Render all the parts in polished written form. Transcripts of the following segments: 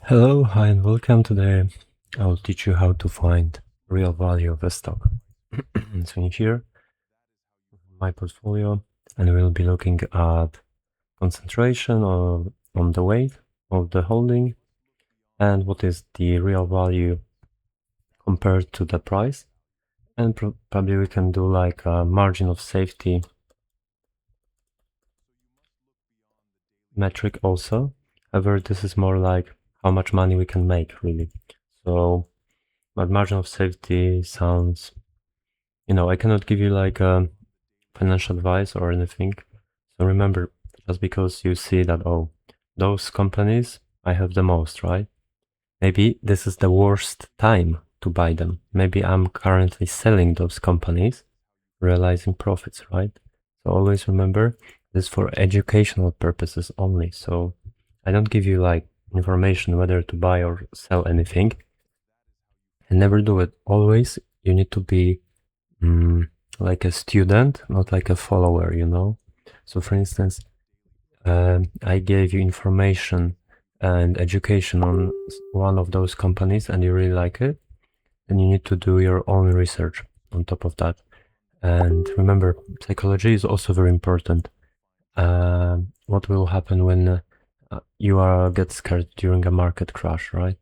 Hello, hi and welcome. Today I'll teach you how to find real value of a stock. So in here, my portfolio, and we'll be looking at concentration on the weight of the holding and what is the real value compared to the price. And probably we can do like a margin of safety metric also. However, this is more like how much money we can make really. So, but margin of safety sounds, I cannot give you like a financial advice or anything. So remember, just because you see that, oh, those companies, I have the most, right? Maybe this is the worst time to buy them. Maybe I'm currently selling those companies, realizing profits, right? So always remember, this is for educational purposes only. So I don't give you like information whether to buy or sell anything. And never do it. Always you need to be like a student, not like a follower, So for instance, I gave you information and education on one of those companies and you really like it, then you need to do your own research on top of that. And remember, psychology is also very important. What will happen when you get scared during a market crash, right?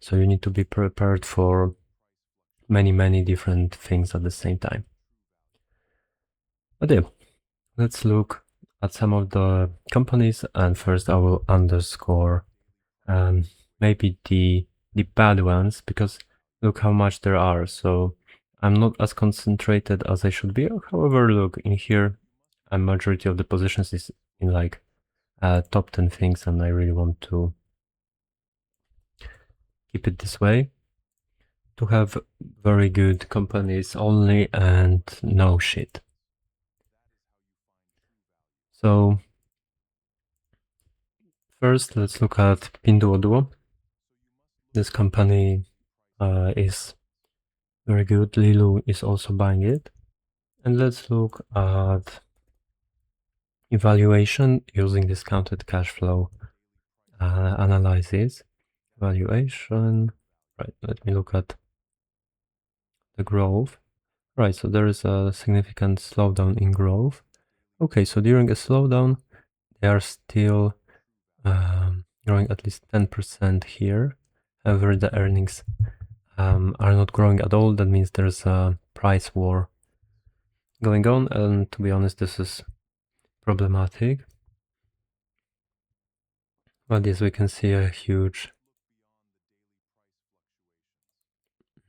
So you need to be prepared for many different things at the same time. But yeah, let's look at some of the companies, and first I will underscore maybe the bad ones, because look how much there are. So I'm not as concentrated as I should be. However, look in here, a majority of the positions is in like top 10 things, and I really want to keep it this way, to have very good companies only and no shit. So first, let's look at Pinduoduo. This company is very good. Lilu is also buying it. And let's look at evaluation using discounted cash flow analysis. Valuation. Right, let me look at the growth. Right, so there is a significant slowdown in growth. Okay, so during a slowdown, they are still growing at least 10% here. However, the earnings are not growing at all. That means there's a price war going on, and to be honest, this is problematic. But yes, we can see a huge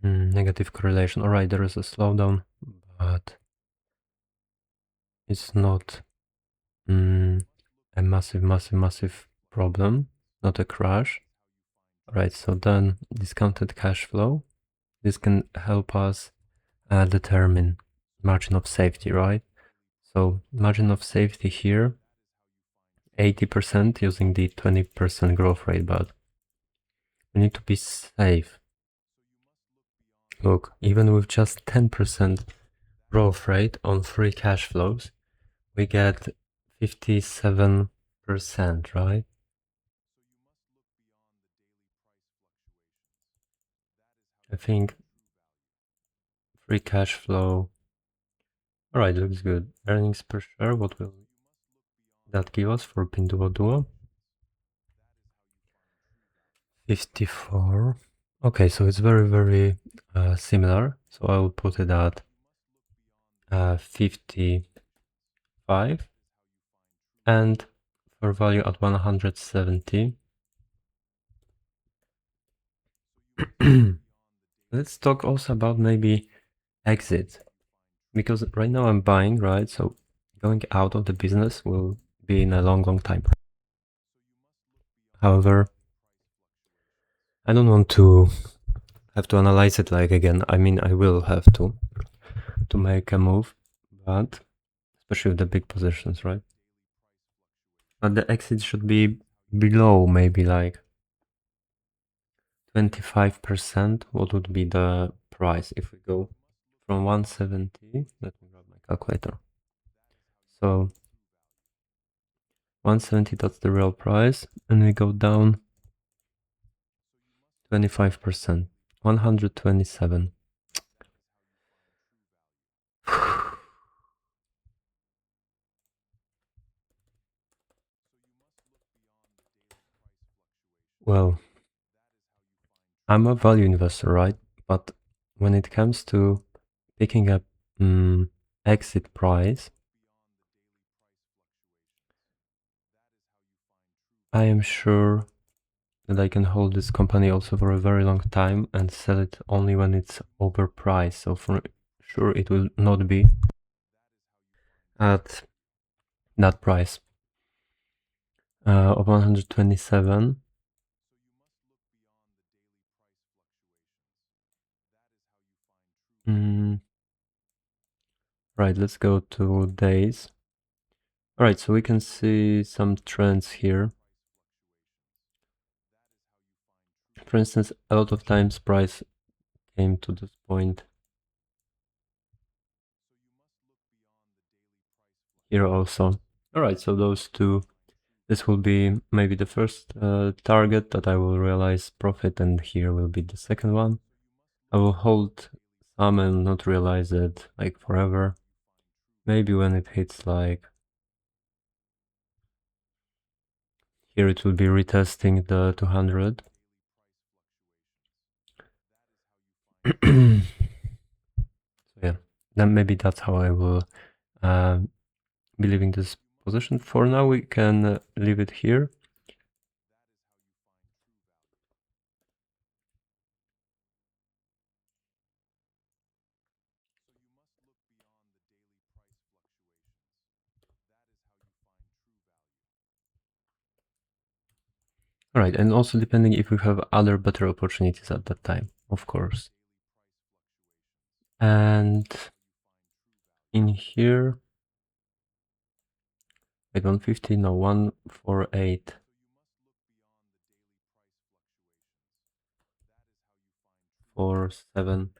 negative correlation. All right, there is a slowdown, but it's not a massive problem, not a crash. All right, so then discounted cash flow. This can help us determine margin of safety, right? So margin of safety here, 80% using the 20% growth rate, but we need to be safe. Look, even with just 10% growth rate on free cash flows, we get 57%, right? I think free cash flow. All right, looks good. Earnings per share, what will that give us for Pinduoduo? 54. Okay, so it's very similar. So I will put it at 55 and for value at 170. Let's talk also about maybe exit, because right now I'm buying, right? So going out of the business will be in a long time. However, I don't want to have to analyze it like again. I mean, I will have to make a move, but especially with the big positions, right? But the exit should be below maybe like 25%. What would be the price if we go from 170? Let me grab my calculator. So 170, that's the real price, and we go down 25%. 127. Well, I'm a value investor, right? But when it comes to picking up exit price, I am sure that I can hold this company also for a very long time and sell it only when it's overpriced. So for sure it will not be at that price of 127. Right, let's go to days. All right, so we can see some trends here. For instance, a lot of times price came to this point here also. All right, so those two, this will be maybe the first target that I will realize profit, and here will be the second one. I will hold some and not realize it like forever. Maybe when it hits like here, it will be retesting the 200. So yeah, then maybe that's how I will be leaving this position. For now, we can leave it here. All right, and also depending if we have other better opportunities at that time, of course. And in here, wait, 150, no, 148. Or 7.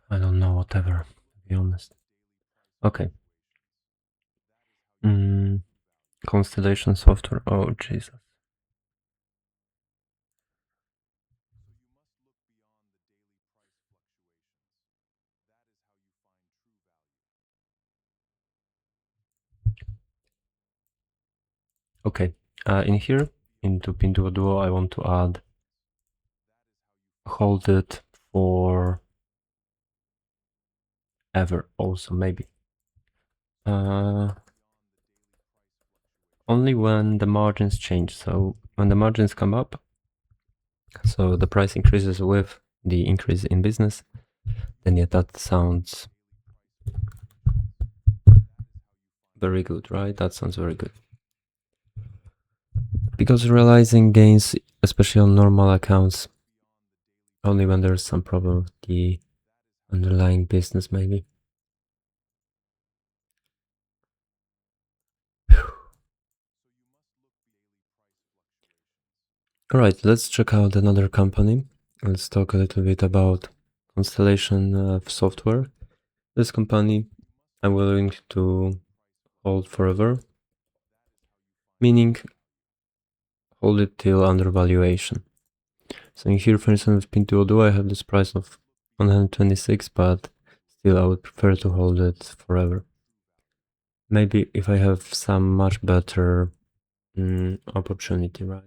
I don't know, whatever, to be honest. Okay. Constellation software. Oh, Jesus. Okay. In here, into Pinduoduo, I want to add hold it for ever also, maybe. Only when the margins change. So when the margins come up, so the price increases with the increase in business, then yeah, that sounds very good, right? That sounds very good. Because realizing gains, especially on normal accounts, only when there's some problem with the underlying business, maybe. All right, let's check out another company. Let's talk a little bit about Constellation software. This company I'm willing to hold forever, meaning hold it till under valuation. So in here, for instance, with Pinduoduo, I have this price of 126, but still I would prefer to hold it forever. Maybe if I have some much better opportunity, right?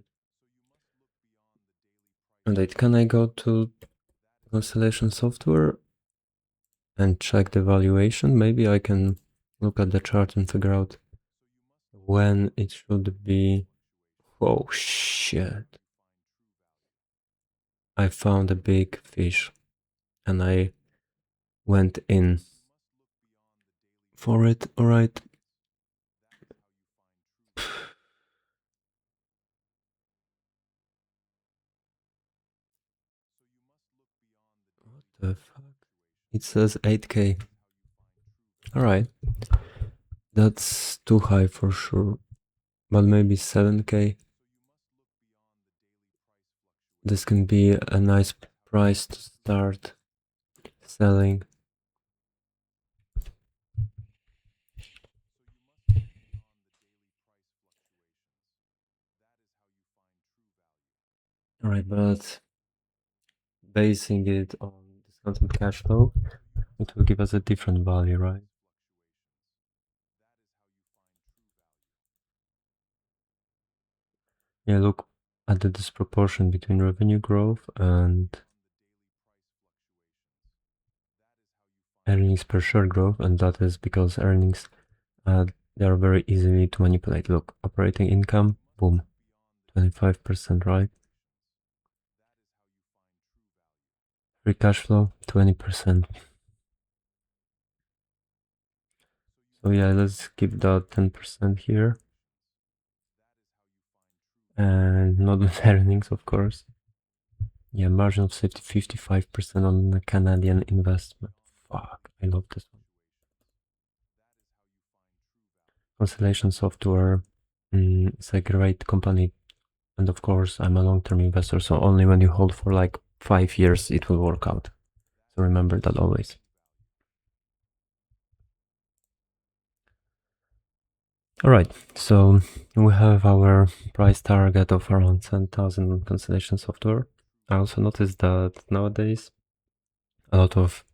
And wait, can I go to Constellation software and check the valuation? Maybe I can look at the chart and figure out when it should be. Oh shit. I found a big fish and I went in for it. All right. What the fuck? It says 8K. All right. That's too high for sure. But maybe 7K. This can be a nice price to start selling. All right, but basing it on discounted cash flow, it will give us a different value, right? Yeah, look at the disproportion between revenue growth and earnings per share growth, and that is because earnings they are very easily to manipulate. Look, operating income, boom, 25%, right? Free cash flow, 20%. So yeah, let's keep that 10% here. And not with earnings, of course. Yeah, margin of safety 55% on the Canadian investment. Fuck, I love this one. Constellation Software is a great company. And of course, I'm a long-term investor, so only when you hold for like 5 years, it will work out. So remember that always. All right, so we have our price target of around 10,000 Constellation Software. I also noticed that nowadays a lot of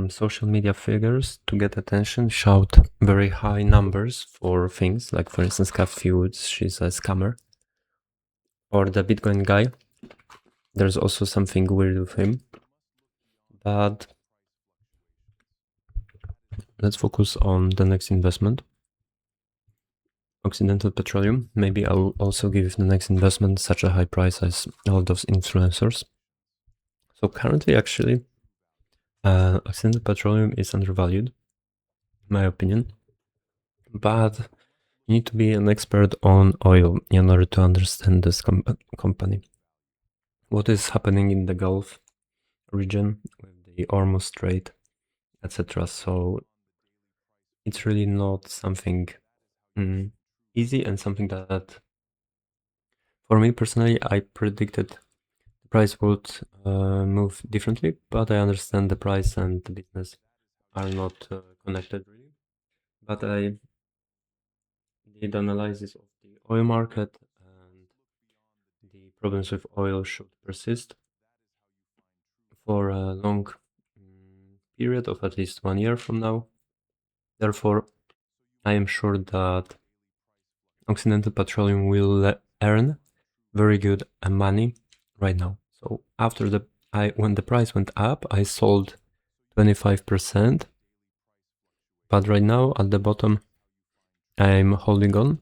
social media figures to get attention shout very high numbers for things like, for instance, Kathy Woods, she's a scammer, or the Bitcoin guy. There's also something weird with him, but let's focus on the next investment. Occidental Petroleum. Maybe I'll also give the next investment such a high price as all those influencers. So currently, actually, Occidental Petroleum is undervalued, in my opinion, but you need to be an expert on oil in order to understand this company. What is happening in the Gulf region with the Hormuz Strait, etc. So it's really not something easy, and something that, for me personally, I predicted the price would move differently, but I understand the price and the business are not connected really. But I did analysis of the oil market, and the problems with oil should persist for a long period of at least 1 year from now. Therefore, I am sure that Occidental Petroleum will earn very good money right now. So after when the price went up, I sold 25%, but right now at the bottom, I'm holding on.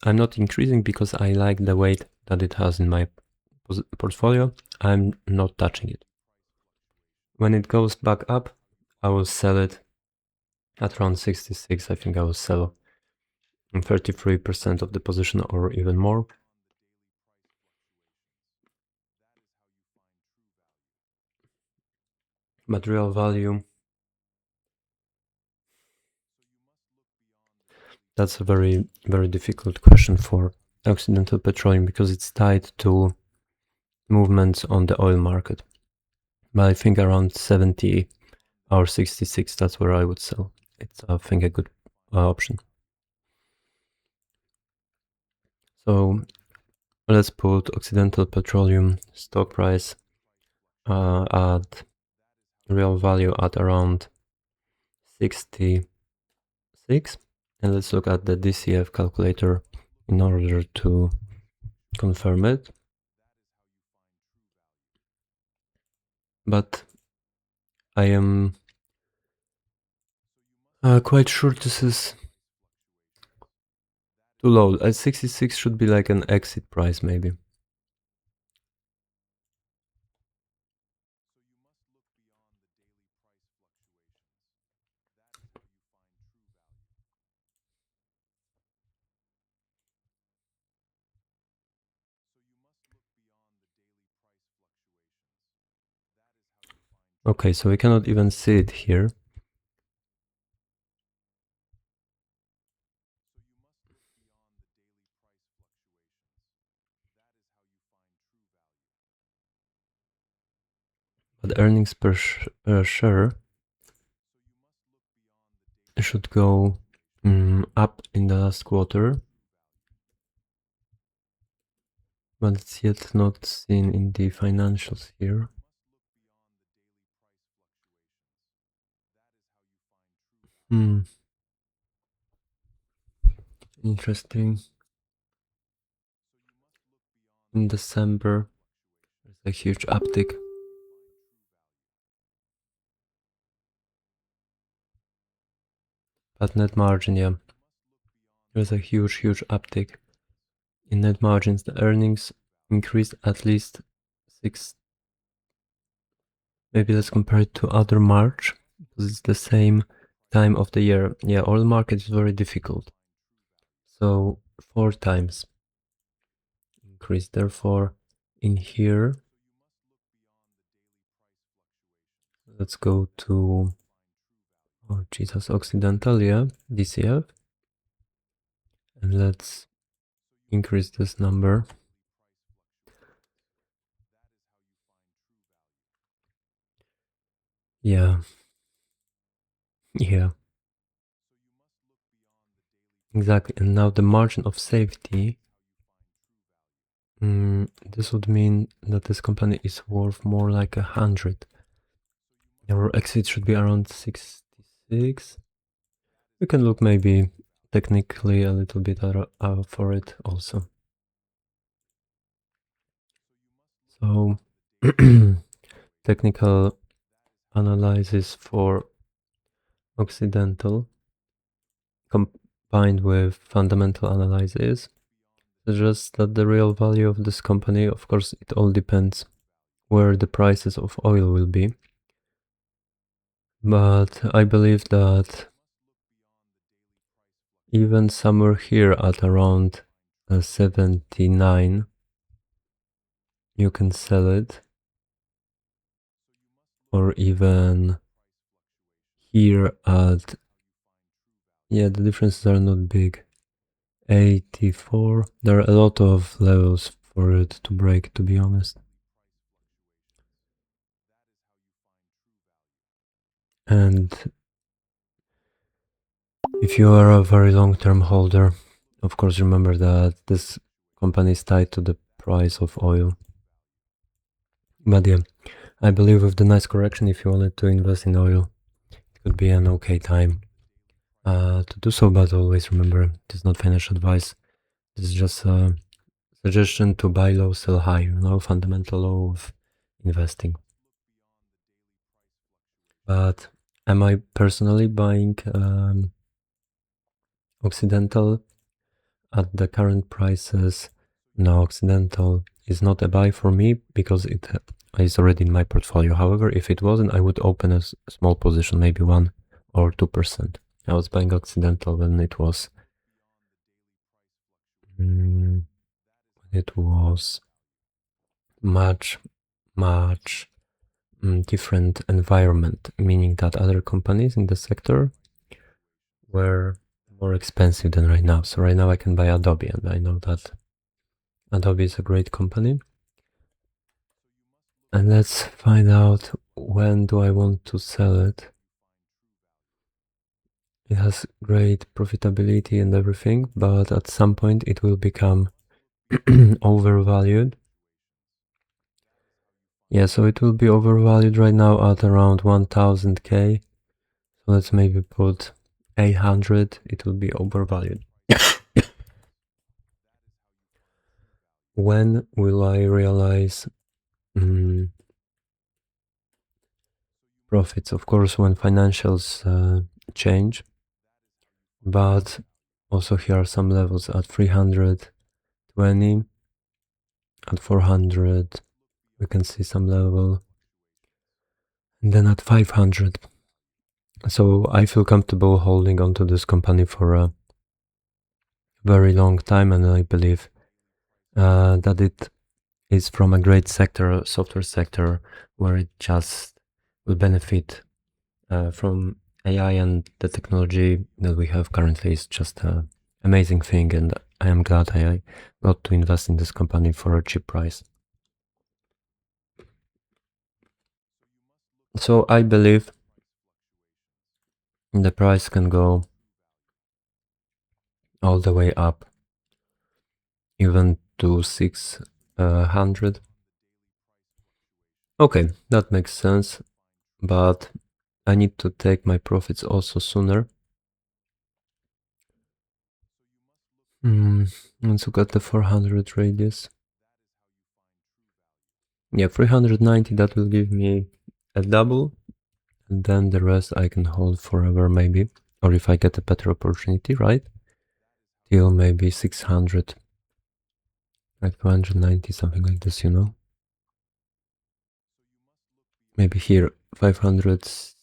I'm not increasing because I like the weight that it has in my portfolio. I'm not touching it. When it goes back up, I will sell it at around 66. I think I will sell 33% of the position or even more. But real value, that's a very, very difficult question for Occidental Petroleum because it's tied to movements on the oil market. But I think around 70 or 66, that's where I would sell. It's, I think, a good option. So let's put Occidental Petroleum stock price at real value at around 66, and let's look at the DCF calculator in order to confirm it. But I am quite sure this is too low. At 66 should be like an exit price maybe. Okay, so we cannot even see it here. But earnings per share should go up in the last quarter. but it's yet not seen in the financials here. Interesting. In December, there's a huge uptick. But net margin, yeah, there's a huge uptick. In net margins, the earnings increased at least 6. Maybe let's compare it to other March, because it's the same time of the year. Yeah, oil market is very difficult. So 4 times increase. Therefore, in here, let's go to, oh Jesus, Occidental, yeah, DCF. And let's increase this number. Yeah. Yeah. Exactly. And now the margin of safety. This would mean that this company is worth more like 100. Our exit should be around 66. We can look maybe technically a little bit for it also. So technical analysis for Occidental combined with fundamental analysis suggests that the real value of this company, of course, it all depends where the prices of oil will be. But I believe that even somewhere here at around 79, you can sell it. Or even here at, yeah, the differences are not big. 84, there are a lot of levels for it to break, to be honest. And if you are a very long-term holder, of course, remember that this company is tied to the price of oil. But yeah, I believe with the nice correction, if you wanted to invest in oil, it could be an okay time to do so. But always remember, it is not financial advice. This is just a suggestion to buy low, sell high, fundamental law of investing. But am I personally buying Occidental at the current prices? No, Occidental is not a buy for me because it is already in my portfolio. However, if it wasn't, I would open a small position, maybe 1 or 2%. I was buying Occidental when it was much different environment, meaning that other companies in the sector were more expensive than right now. So right now I can buy Adobe, and I know that Adobe is a great company. And let's find out, when do I want to sell it. It has great profitability and everything, but at some point it will become overvalued. Yeah, so it will be overvalued right now at around 1000k. So let's maybe put 800, it will be overvalued. When will I realize profits? Of course, when financials change, but also here are some levels at 320, at 400, we can see some level, and then at 500. So I feel comfortable holding onto this company for a very long time, and I believe that it is from a great sector, software sector, where it just will benefit from AI, and the technology that we have currently is just an amazing thing, and I am glad I got to invest in this company for a cheap price. So I believe the price can go all the way up, even to 6 100. Okay, that makes sense, but I need to take my profits also sooner. Let's look at the 400 radius. Yeah, 390, that will give me a double, and then the rest I can hold forever maybe, or if I get a better opportunity, right? Till maybe 600, like 290, something like this, you know? Maybe here, 560.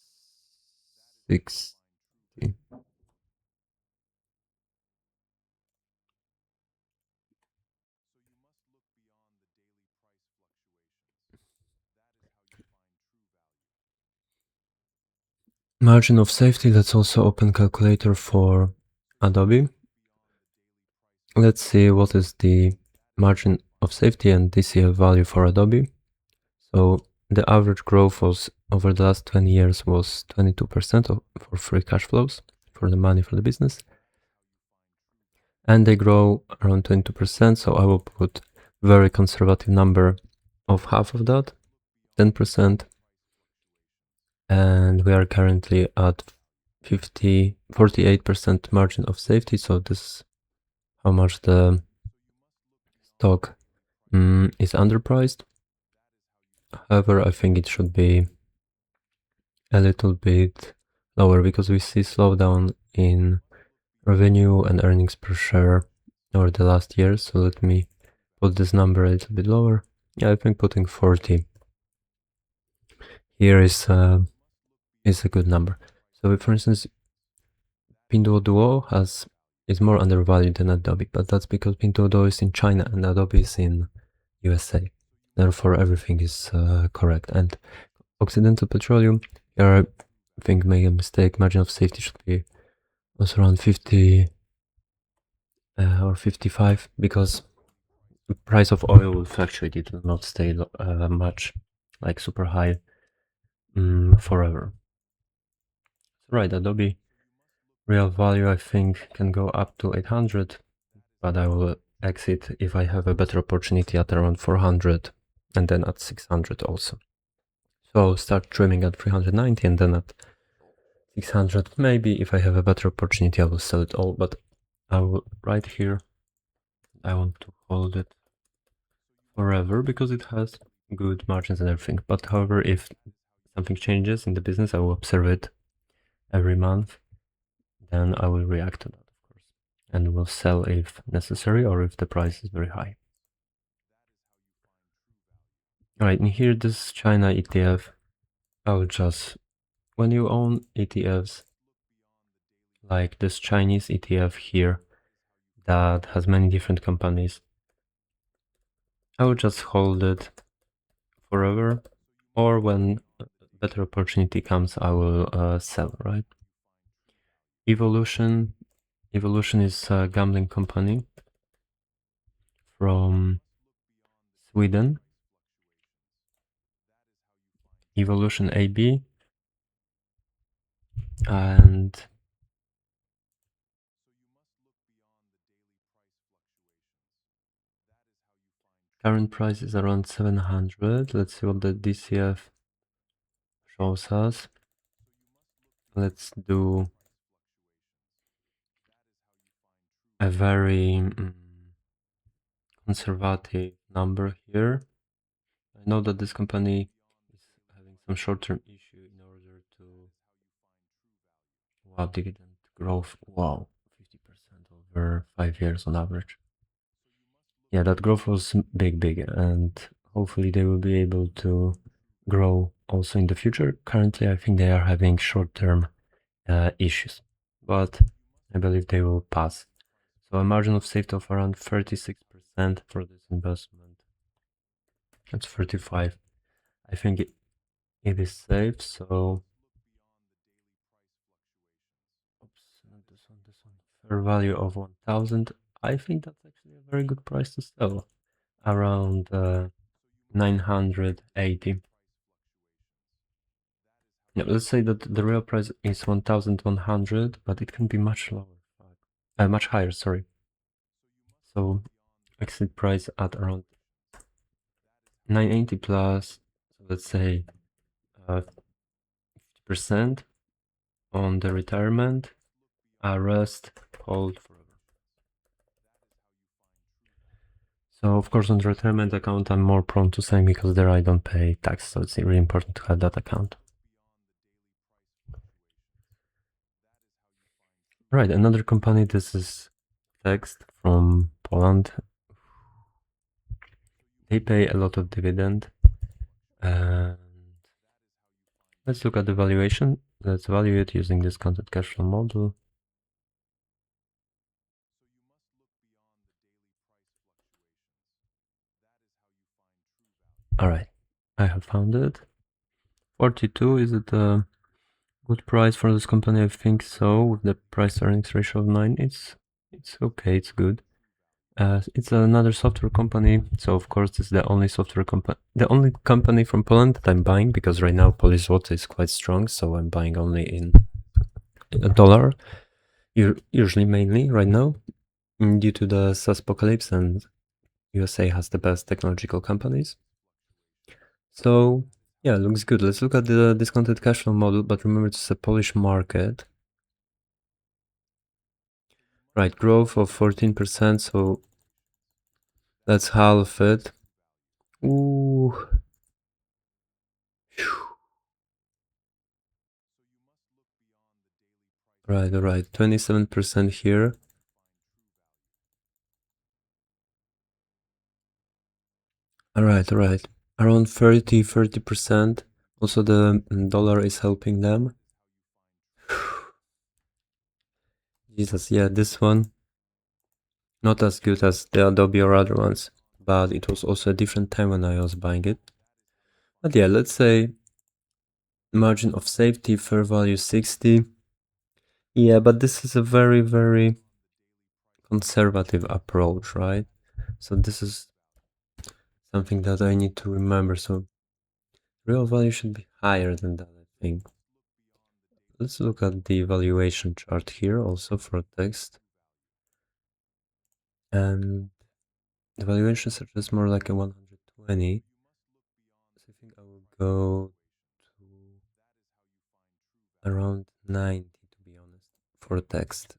Margin of safety, let's also open calculator for Adobe. Let's see what is the margin of safety and DCF value for Adobe. So the average growth was over the last 20 years was 22% for free cash flows, for the money for the business. And they grow around 22%, so I will put very conservative number of half of that, 10%. And we are currently at 48% margin of safety, so this is how much the stock is underpriced. However, I think it should be a little bit lower because we see slowdown in revenue and earnings per share over the last year. So let me put this number a little bit lower. Yeah, I think putting 40 here is a good number. So for instance, Pinduoduo is more undervalued than Adobe, but that's because Pinduoduo is in China and Adobe is in USA. Therefore, everything is correct. And Occidental Petroleum, here I think made a mistake. Margin of safety should be also around 50 or 55 because the price of oil will fluctuate. It will not stay much like super high forever. Right, Adobe real value I think can go up to 800, but I will exit if I have a better opportunity at around 400 and then at 600 also. So I'll start trimming at 390 and then at 600. Maybe if I have a better opportunity I will sell it all, but I will right here I want to hold it forever because it has good margins and everything. But however, if something changes in the business, I will observe it every month. Then I will react to that, of course, and will sell if necessary or if the price is very high. All right, and here this China ETF. I will just, when you own ETFs like this Chinese ETF here that has many different companies, I will just hold it forever, or when a better opportunity comes, I will sell, right? Evolution is a gambling company from Sweden. Evolution AB, and current price is around 700. Let's see what the DCF shows us. Let's do a very conservative number here. I know that this company is having some short-term issue in order to, wow, dividend growth, wow, 50% over 5 years on average. Yeah, that growth was big, and hopefully they will be able to grow also in the future. Currently, I think they are having short-term issues, but I believe they will pass. So a margin of safety of around 36% for this investment. That's 35. I think it is safe. So, oops, not this one. Fair value of 1,000. I think that's actually a very good price to sell. Around 980. Yeah, let's say that the real price is 1,100, but it can be much lower, much higher. Sorry. So exit price at around 980 plus, so let's say 50% on the retirement, rest, hold forever. So of course on the retirement account I'm more prone to saying because there I don't pay tax, so it's really important to have that account. Right, another company, this is text from Poland. They pay a lot of dividend. And let's look at the valuation. Let's value it using discounted cash flow model. All right, I have found it. 42, is it a good price for this company? I think so. With the price earnings ratio of 9, it's okay, it's good. It's another software company, so of course it's the only software company, the only company from Poland that I'm buying, because right now Polish zloty is quite strong, so I'm buying only in a dollar, usually mainly right now, due to the SaaS apocalypse, and USA has the best technological companies. So yeah, looks good. Let's look at the discounted cash flow model, but remember it's a Polish market. Right, growth of 14%, so let's halve it. Ooh. Right, all right, 27% here. All right, around 30%. Also the dollar is helping them. Jesus, yeah, this one not as good as the Adobe or other ones, but it was also a different time when I was buying it. But yeah, let's say margin of safety, fair value 60. Yeah, but this is a very, very conservative approach, right? So this is something that I need to remember. So real value should be higher than that, I think. Let's look at the valuation chart here also for text. And the valuation suggests more like a 120. So I think I will go to around 90, to be honest, for text.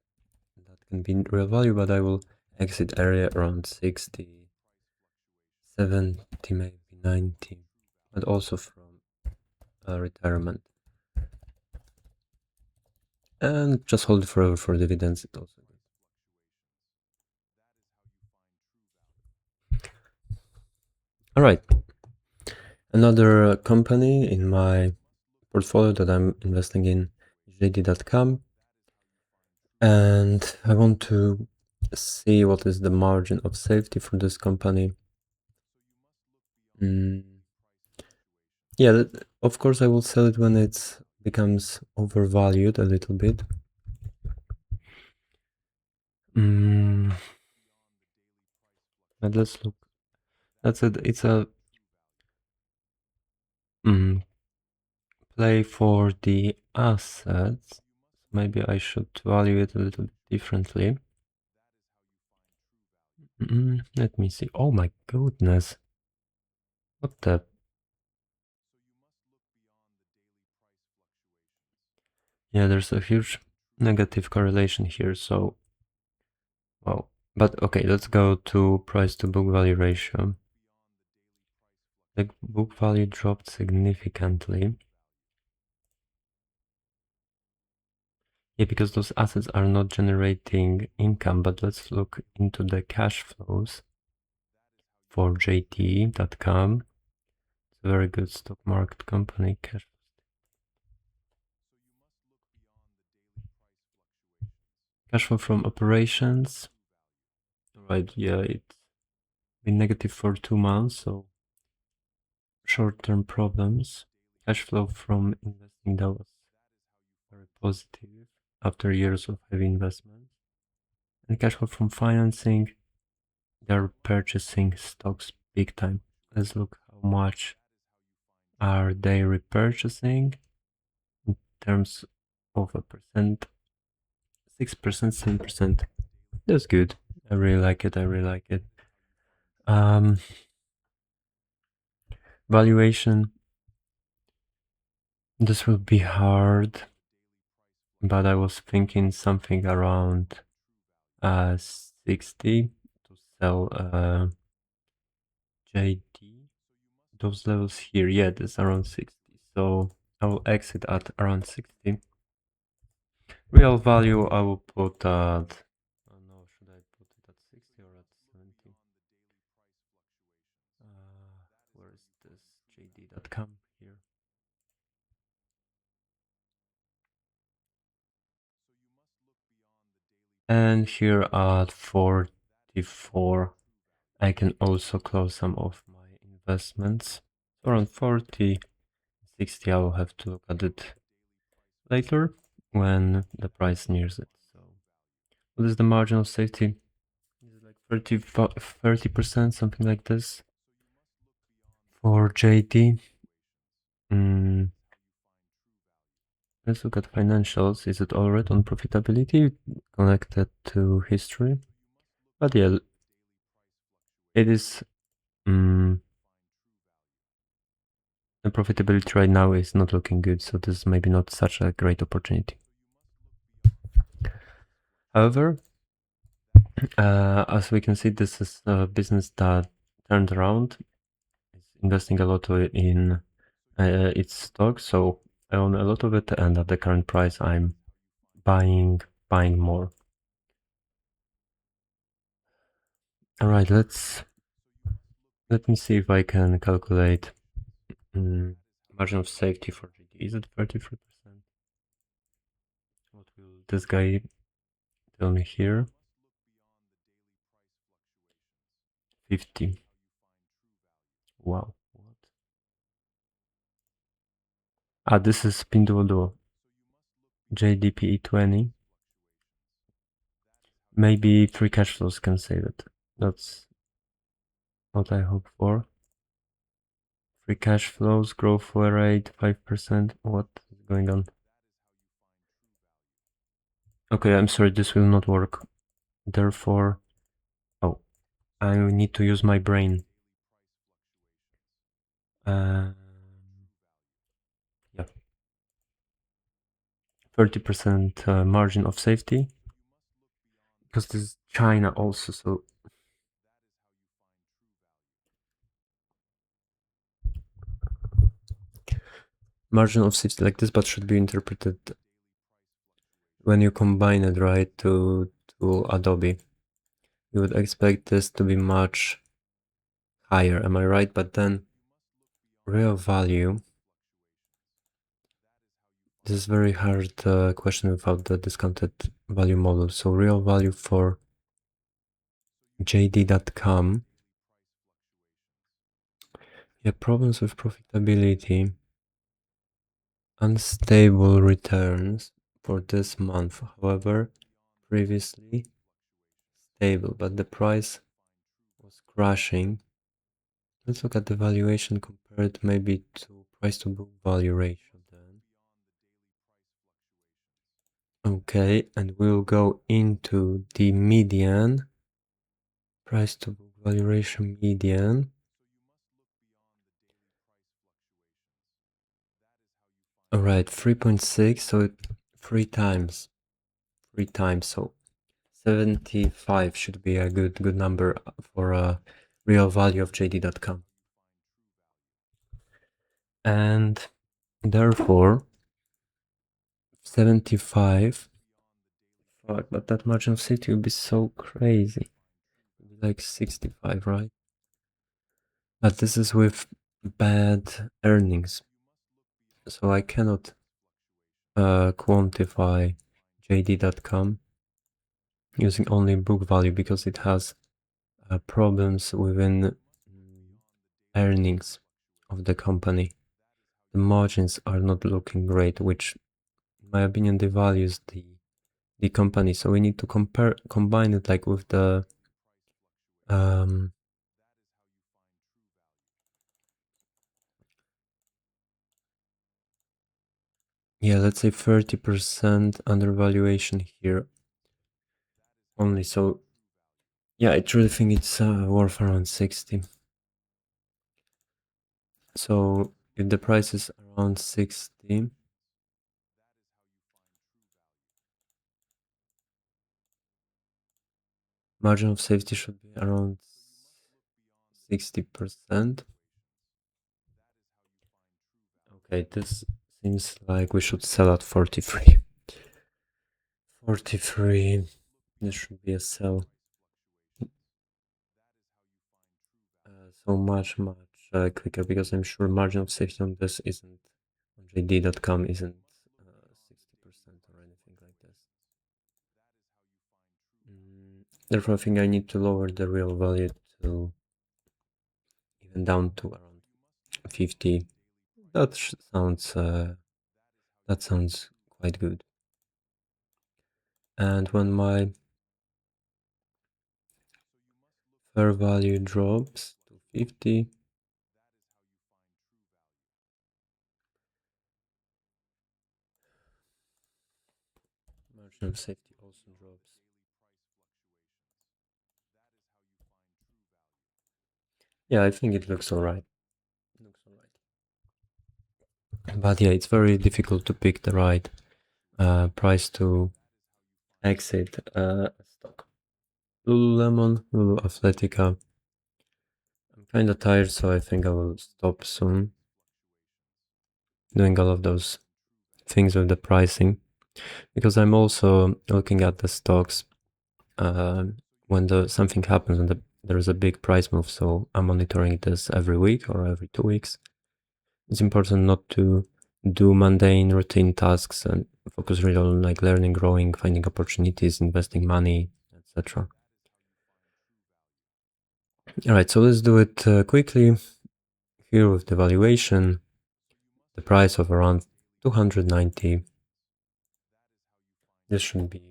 That can be real value, but I will exit area around 60, 70, maybe 90, but also from retirement. And just hold it forever for dividends. It also good. All right. Another company in my portfolio that I'm investing in is JD.com. And I want to see what is the margin of safety for this company. Yeah, of course I will sell it when it becomes overvalued a little bit. But let's look. That's it. It's a play for the assets. Maybe I should value it a little bit differently. Let me see. Oh my goodness. What the? Yeah, there's a huge negative correlation here. So, wow. But okay, let's go to price to book value ratio. The book value dropped significantly. Yeah, because those assets are not generating income, but let's look into the cash flows for JT.com. It's a very good stock market company. Cash flow from operations. Right, yeah, it's been negative for 2 months, so short-term problems. Cash flow from investing, that was very positive after years of heavy investment. And cash flow from financing, they're purchasing stocks big time. Let's look how much are they repurchasing in terms of a percent. 6%, 7%. That's good. I really like it. Valuation. This will be hard, but I was thinking something around 60 to sell JD. Those levels here, yeah, that's around 60. So I will exit at around 60. Real value, I will put at, oh no, should I put it at 60 or at 70? Where is this JD.com here? And here at 44, I can also close some of my investments. So around 40, 60, I will have to look at it later when the price nears it. So what is the margin of safety? Is it like 30%, something like this for JD? Let's look at financials. Is it already on profitability connected to history? But yeah, it is. The profitability right now is not looking good, so this is maybe not such a great opportunity. However, as we can see, this is a business that turned around. It's investing a lot in its stock, so I own a lot of it, and at the current price, I'm buying more. All right, let me see if I can calculate margin of safety for GD. Is it 33%? What will this guy tell me here? 50. Wow. What? This is Pinduoduo. JDPE20. Maybe free cash flows can save it. That's what I hope for. Free cash flows, growth rate 5%. What is going on? Okay, I'm sorry, this will not work. Therefore, oh, I need to use my brain. Yeah. 30% margin of safety. Because this is China also, so margin of safety like this, but should be interpreted when you combine it, right, to Adobe. You would expect this to be much higher, am I right? But then real value, this is very hard question without the discounted value model. So real value for JD.com. Yeah, problems with profitability, unstable returns for this month. However, previously stable, but the price was crashing. Let's look at the valuation compared maybe to price to book value ratio then. Okay, and we'll go into the median, price to book value ratio median. All right, 3.6, so 3 times, so 75 should be a good number for a real value of JD.com. And therefore, 75, fuck, but that margin of safety would be so crazy. Like 65, right? But this is with bad earnings, so I cannot quantify JD.com using only book value because it has problems within earnings of the company. The margins are not looking great, which in my opinion devalues the company. So we need to combine it like with the yeah, let's say 30% undervaluation here only. So yeah, I truly think it's worth around 60. So if the price is around 60, margin of safety should be around 60%. Okay, this seems like we should sell at 43. 43, this should be a sell. So much quicker, because I'm sure margin of safety on this isn't, on JD.com isn't 60% or anything like this. Therefore, I think I need to lower the real value to even down to around 50. That sounds quite good. And when my fair value drops to 50, margin of safety also drops. Yeah, I think it looks alright. But yeah, it's very difficult to pick the right price to exit a stock. Lululemon, Lulu Athletica. I'm kind of tired, so I think I will stop soon doing all of those things with the pricing, because I'm also looking at the stocks when something happens and there is a big price move. So I'm monitoring this every week or every 2 weeks. It's important not to do mundane routine tasks and focus really on like learning, growing, finding opportunities, investing money, etc. All right, so let's do it quickly. Here with the valuation, the price of around 290. This should be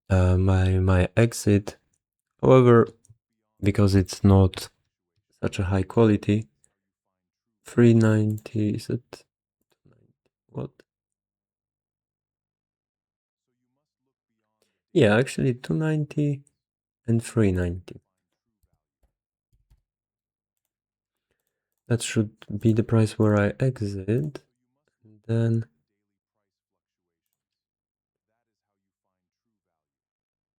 my exit. However, because it's not such a high quality, 390, is it? What? Yeah, actually 290 and 390. That should be the price where I exit. And then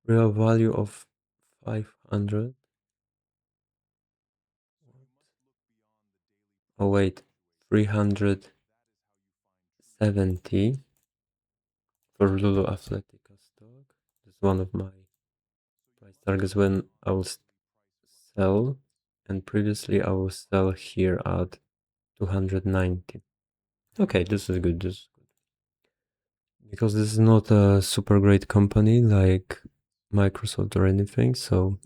real value of 500. Oh wait, 370 for Lulu Athletica stock. That's one of my price targets when I will sell, and previously I will sell here at 290. Okay, this is good. Because this is not a super great company like Microsoft or anything, so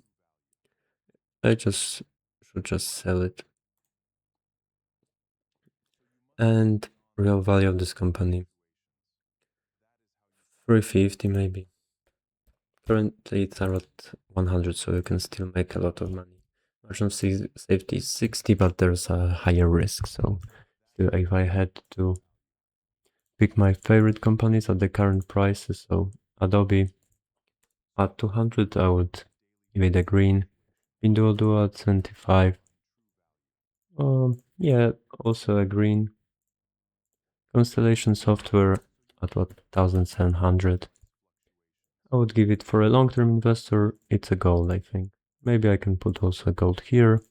I should just sell it. And real value of this company, 350 maybe. Currently it's around 100, so you can still make a lot of money. Margin of safety is 60, but there's a higher risk. So if I had to pick my favorite companies at the current prices, so Adobe at 200, I would give it a green. Pinduoduo at 75. Yeah, also a green. Constellation Software at 1,700. I would give it, for a long-term investor, it's a gold, I think. Maybe I can put also a gold here.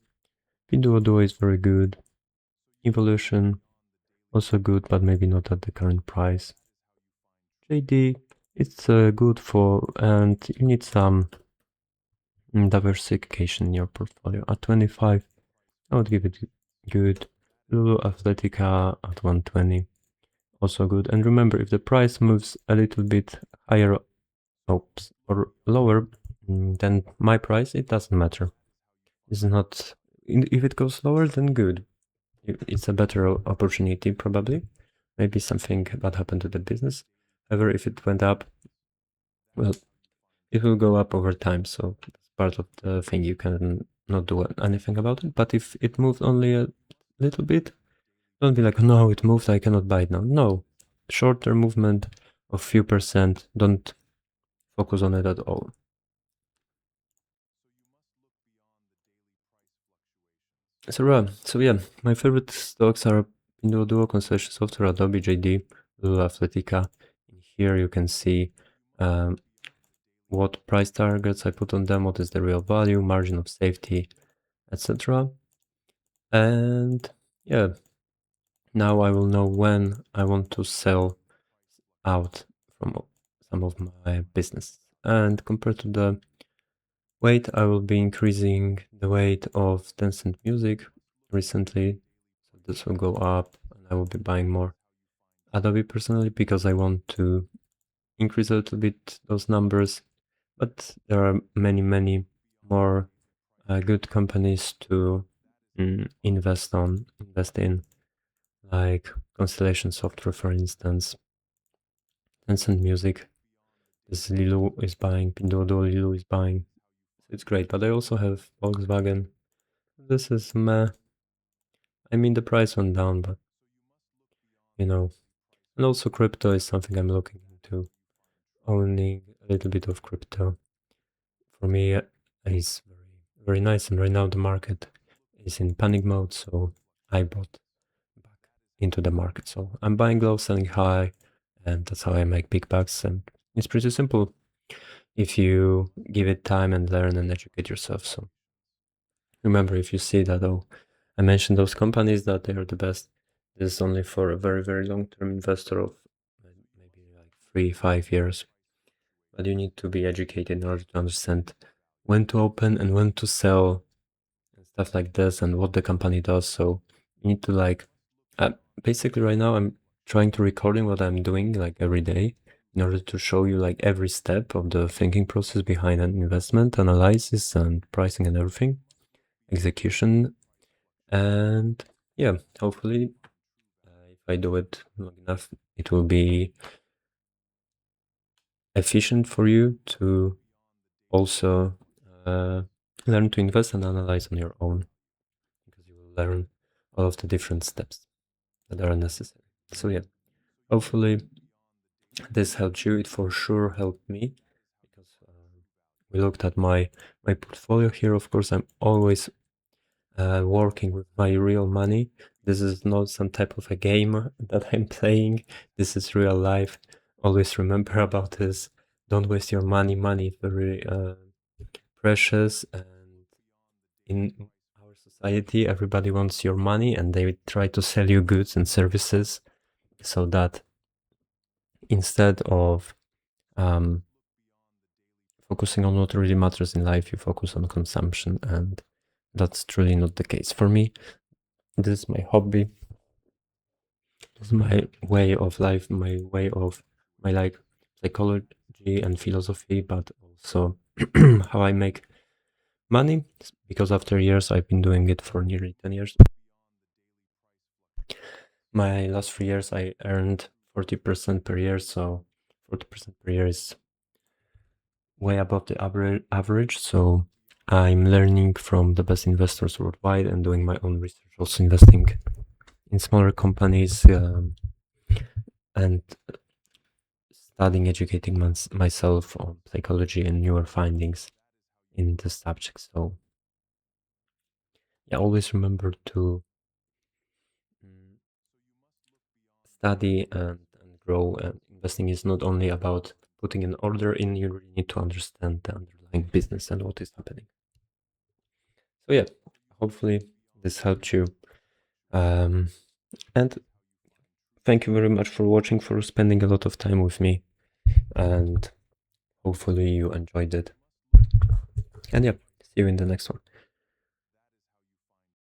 Pinduoduo is very good. Evolution, also good, but maybe not at the current price. JD, it's good for, and you need some diversification in your portfolio. At 25, I would give it good. Lulu Athletica at 120, also good. And remember, if the price moves a little bit higher, or lower than my price, it doesn't matter. It's not, if it goes lower, then good. It's a better opportunity, probably. Maybe something bad happened to the business. However, if it went up, well, it will go up over time. So it's part of the thing. You can not do anything about it. But if it moved only a little bit, don't be like, no, it moved, I cannot buy it now. No, short-term movement of few percent, don't focus on it at all. So yeah, my favorite stocks are Pinduoduo, Constellation Software, Adobe, JD, Lulu Athletica. Here you can see um, what price targets I put on them, what is the real value, margin of safety, etc. And yeah, now I will know when I want to sell out from some of my business. And compared to the weight, I will be increasing the weight of Tencent Music recently. So this will go up and I will be buying more Adobe personally because I want to increase a little bit those numbers. But there are many more good companies to invest in, like Constellation Software, for instance, Tencent Music. This Lilu is buying, Pinduoduo Lilu is buying. It's great, but I also have Volkswagen. This is meh. I mean, the price went down, but you know, and also crypto is something I'm looking into. Owning a little bit of crypto for me is very nice. And right now the market is in panic mode, so I bought back into the market. So I'm buying low, selling high, and that's how I make big bucks. And it's pretty simple if you give it time and learn and educate yourself. So remember, if you see that, oh, I mentioned those companies that they are the best, this is only for a very long-term investor of maybe like 3-5 years. But you need to be educated in order to understand when to open and when to sell and stuff like this and what the company does. So you need to like, basically right now I'm trying to recording what I'm doing like every day in order to show you like every step of the thinking process behind an investment analysis and pricing and everything, execution. And yeah, hopefully if I do it long enough, it will be efficient for you to also learn to invest and analyze on your own, because you will learn all of the different steps that are necessary. So yeah, hopefully this helped you. It for sure helped me, because we looked at my portfolio here. Of course, I'm always working with my real money. This is not some type of a game that I'm playing. This is real life. Always remember about this. Don't waste your money. Money is very precious, and in our society, everybody wants your money and they try to sell you goods and services, so that instead of focusing on what really matters in life, you focus on consumption, and that's truly not the case. For me, this is my hobby. This is my way of life, my way of my like psychology and philosophy, but also how I make money, because after years I've been doing it for nearly 10 years. My last 3 years I earned 40% per year, so 40% per year is way above the average. So I'm learning from the best investors worldwide and doing my own research, also investing in smaller companies, and studying, educating myself on psychology and newer findings in the subject. So yeah, always remember to study and grow. And investing is not only about putting an order in, you really need to understand the underlying business and what is happening. So yeah, hopefully this helped you. And thank you very much for watching, for spending a lot of time with me, and hopefully you enjoyed it. And yeah, see you in the next one.